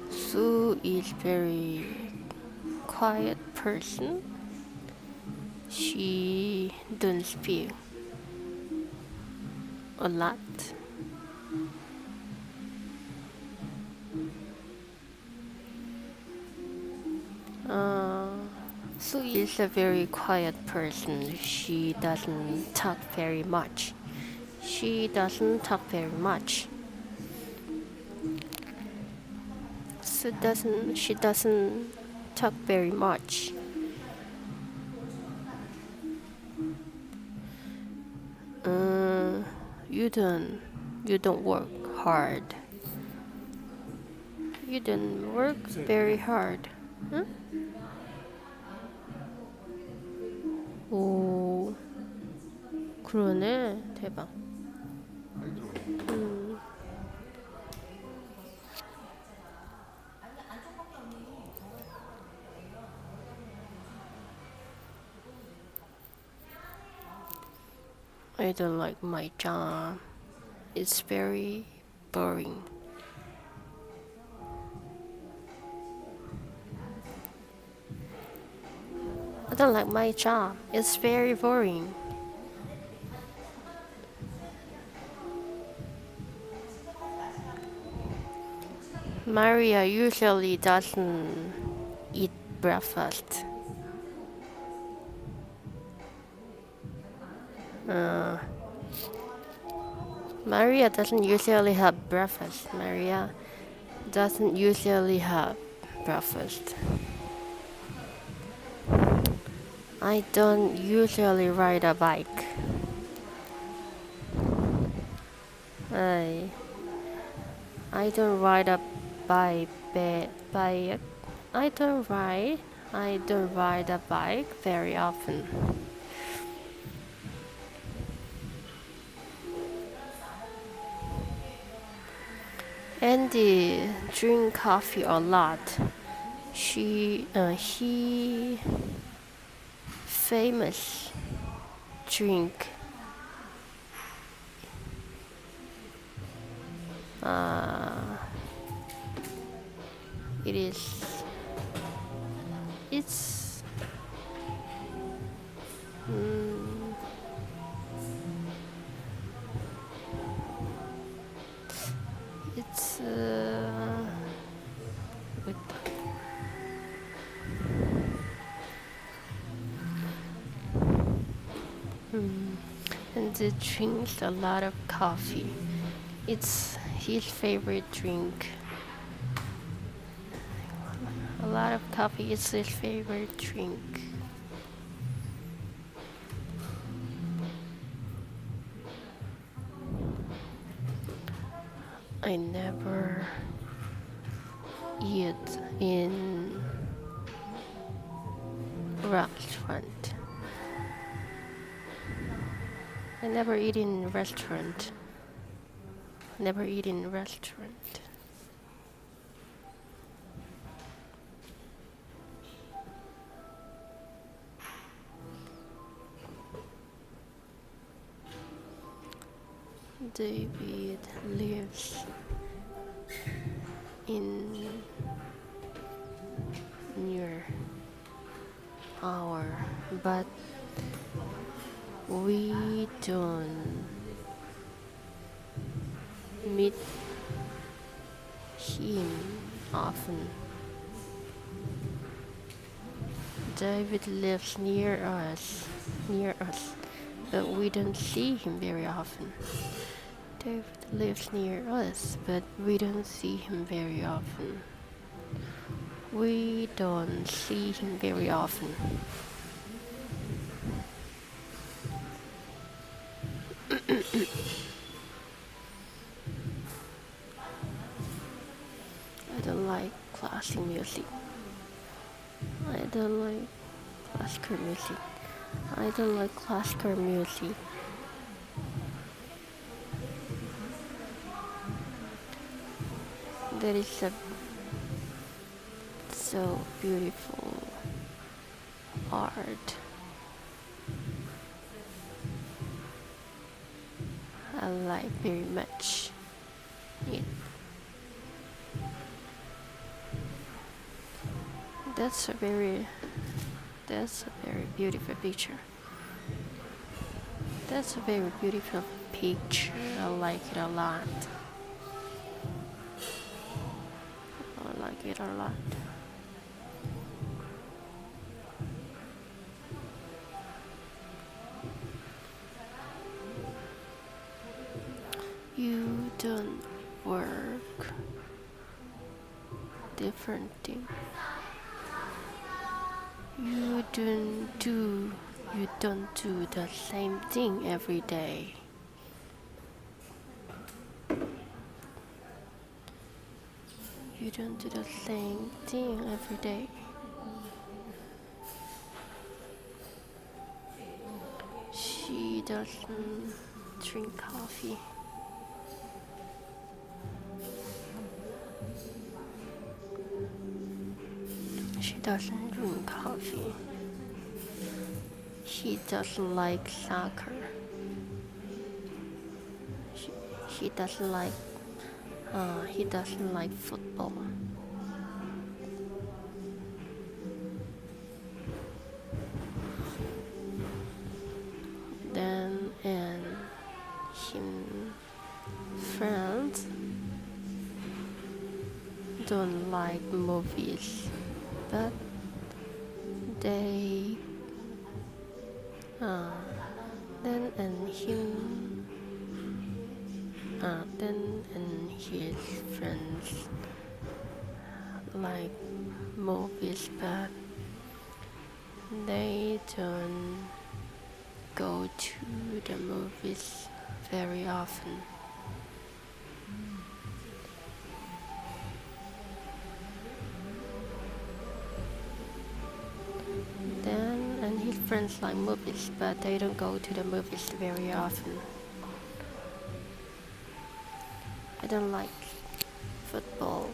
Sue is very quiet person. She don't speak a lot. Sue is a very quiet person. She doesn't talk very much. She doesn't talk very much. She doesn't talk very much. You don't work hard. You don't work very hard. 응? 오, 그러네. 대박. I don't like my job. It's very boring. I don't like my job. It's very boring. Maria usually doesn't eat breakfast. Maria doesn't usually have breakfast. Maria doesn't usually have breakfast. I don't usually ride a bike. I don't ride a bike. I don't ride a bike very often. Andy drink coffee a lot. He famous drink. And he drinks a lot of coffee. It's his favorite drink. A lot of coffee is his favorite drink. I never eat in restaurant. I never eat in restaurant. Never eat in restaurant. David lives in near our, but we don't meet him often. David lives near us, but we don't see him very often. David lives near us, but we don't see him very often. We don't see him very often. I don't like classical music. I don't like classical music. I don't like classical music. There is a so beautiful art. I like very much it. That's a very beautiful picture. That's a very beautiful picture. I like it a lot. I like it a lot. You don't work different thing. You don't do the same thing every day. You don't do the same thing every day. She doesn't drink coffee. She doesn't drink coffee. He doesn't like soccer. He doesn't like football. Then and him friends don't like movies, but they then and his friends like movies, but they don't go to the movies very often. Then and his friends like movies, but they don't go to the movies very often. I don't like football.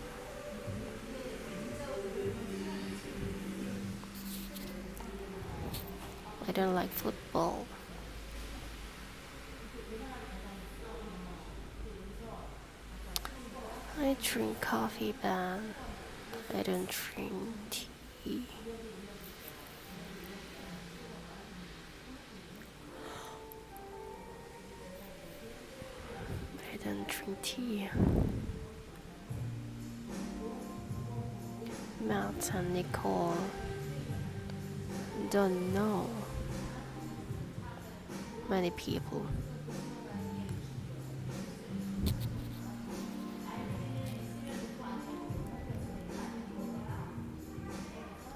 I don't like football. I drink coffee, but I don't drink tea. I don't drink tea. Matt and Nicole don't know many people.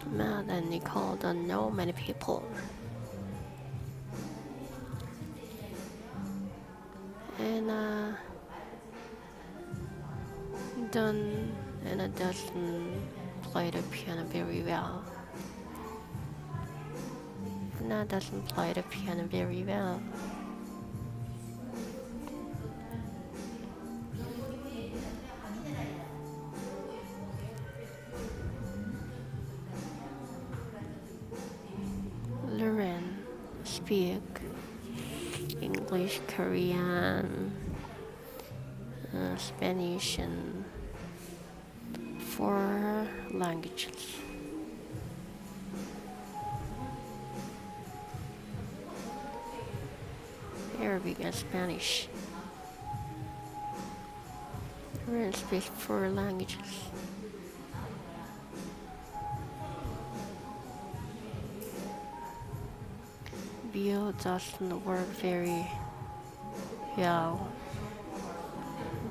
Matt and Nicole don't know many people. And Anna doesn't play the piano very well. Anna doesn't play the piano very well. Lauren speak English, Korean, Spanish, and 4 languages. Arabic and Spanish. Lauren speaks 4 languages. Bill doesn't work very well.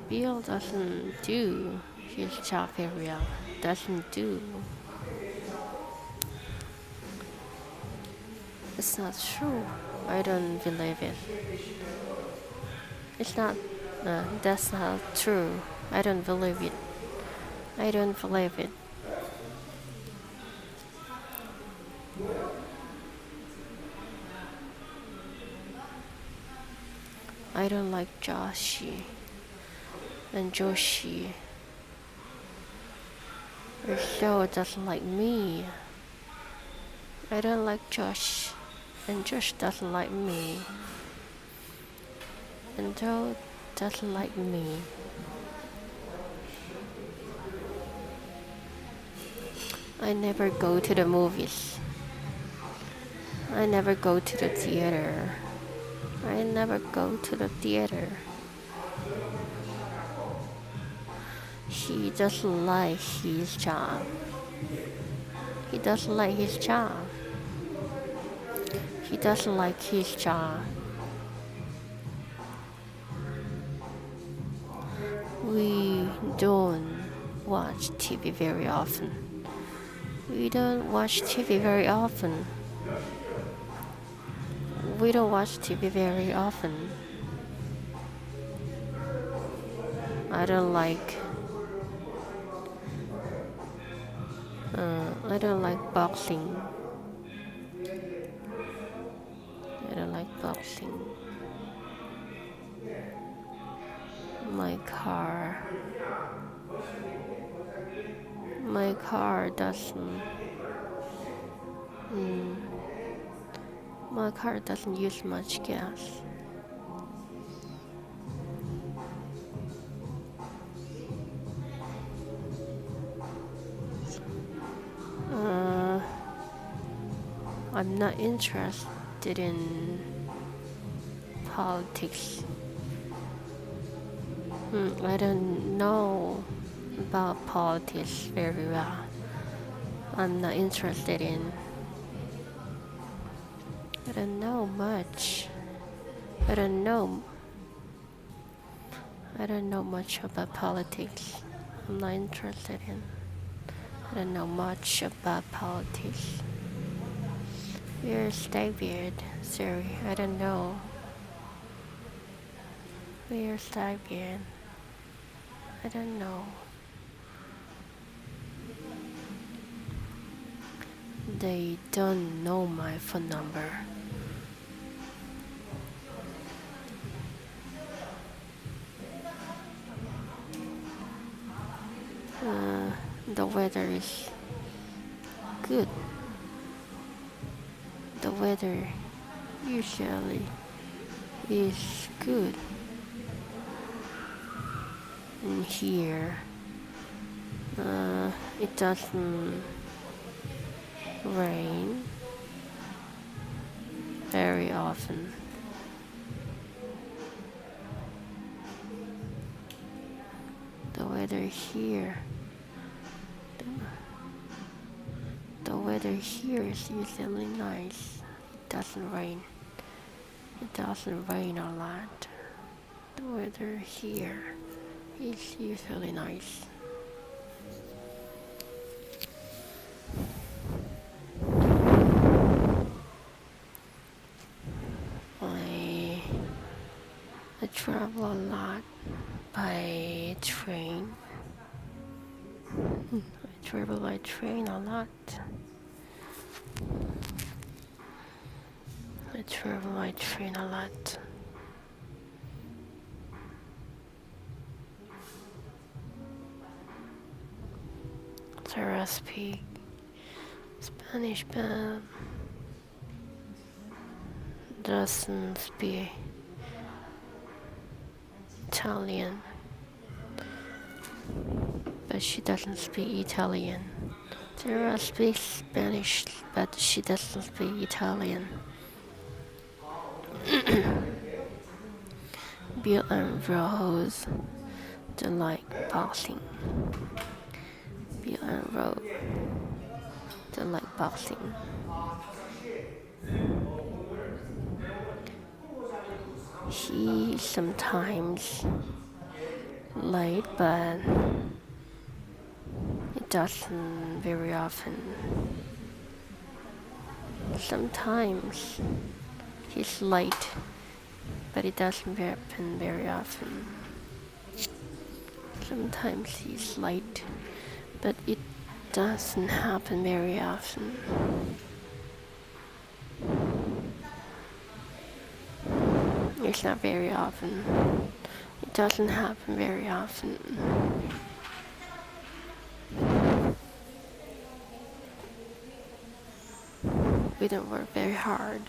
Bill doesn't do his job very well. Doesn't do. It's not true. I don't believe it. It's not. That's not true. I don't believe it. I don't believe it. I don't like Joshi and Joshi. Or so doesn't like me. I don't like Josh, and Josh doesn't like me. And Joe doesn't like me. I never go to the movies. I never go to the theater. I never go to the theater. He doesn't like his job. He doesn't like his job. He doesn't like his job. We don't watch TV very often. We don't watch TV very often. We don't watch TV very often. I don't like boxing. I don't like boxing. My car doesn't. My car doesn't use much gas. I'm not interested in politics. I don't know about politics very well. I'm not interested in. I don't know much. I don't know much about politics. I'm not interested in. I don't know much about politics. Where's David? Sorry, I don't know. Where's David? I don't know. They don't know my phone number. The weather is good. The weather usually is good. In here, it doesn't rain very often. The weather here is usually nice. It doesn't rain. It doesn't rain a lot. The weather here is usually nice. I travel a lot by train. I travel by train a lot. I travel by train a lot. Sarah speak Spanish but doesn't speak Italian. But she doesn't speak Italian. Sarah speaks Spanish, but she doesn't speak Italian. Bill and Rose don't like boxing. Bill and Rose don't like boxing. He sometimes late, but it doesn't very often. Sometimes he's late, but it doesn't happen very often. Sometimes he's late, but it doesn't happen very often. It's not very often. It doesn't happen very often. we don't work very hard.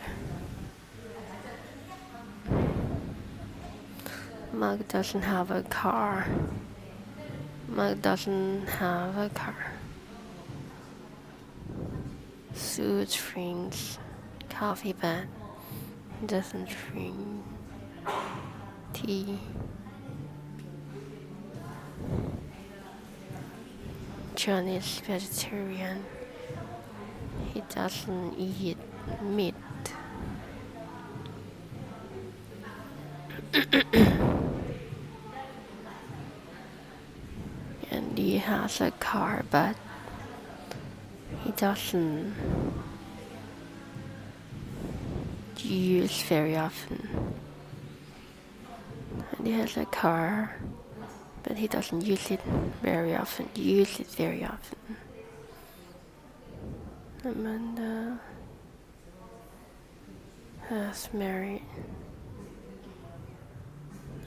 Mug doesn't have a car. Mug doesn't have a car. Sue drinks coffee, but doesn't drink tea. John is vegetarian. He doesn't eat meat. And he has a car, but he doesn't use very often. And he has a car, but he doesn't use it very often. Amanda has married.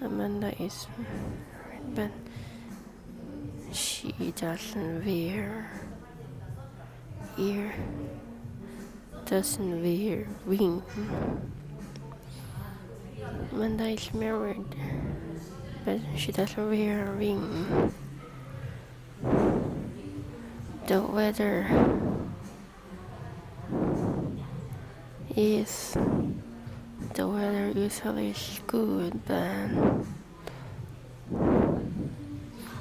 Amanda is married, but she doesn't wear ring. Amanda is married, but she doesn't wear a ring. The weather usually is good, but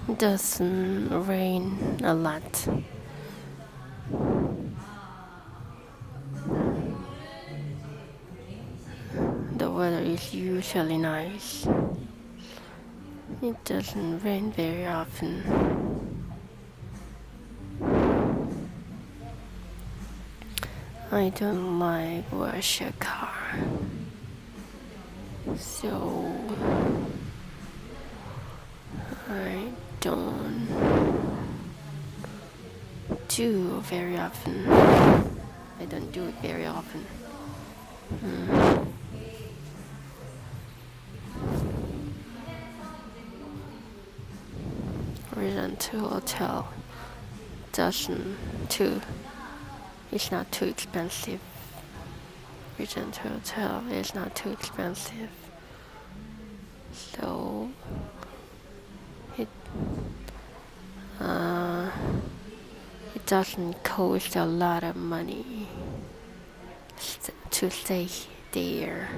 it doesn't rain a lot. The weather is usually nice. It doesn't rain very often. I don't like wash a car, so I don't do very often. I don't do it very often. Rent to hotel it's not too expensive. Rent to hotel is not too expensive, so it doesn't cost a lot of money to stay there.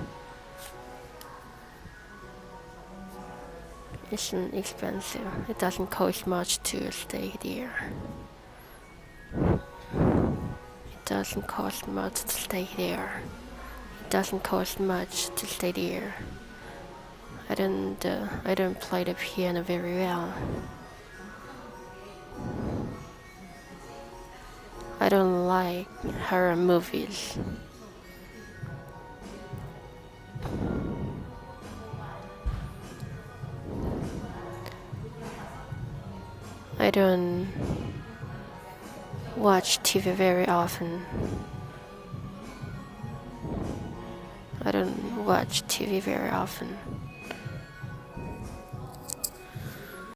It's expensive. It doesn't cost much to stay there. It doesn't cost much to stay there. I don't play the piano very well. I don't like horror movies. I don't watch TV very often. I don't watch TV very often.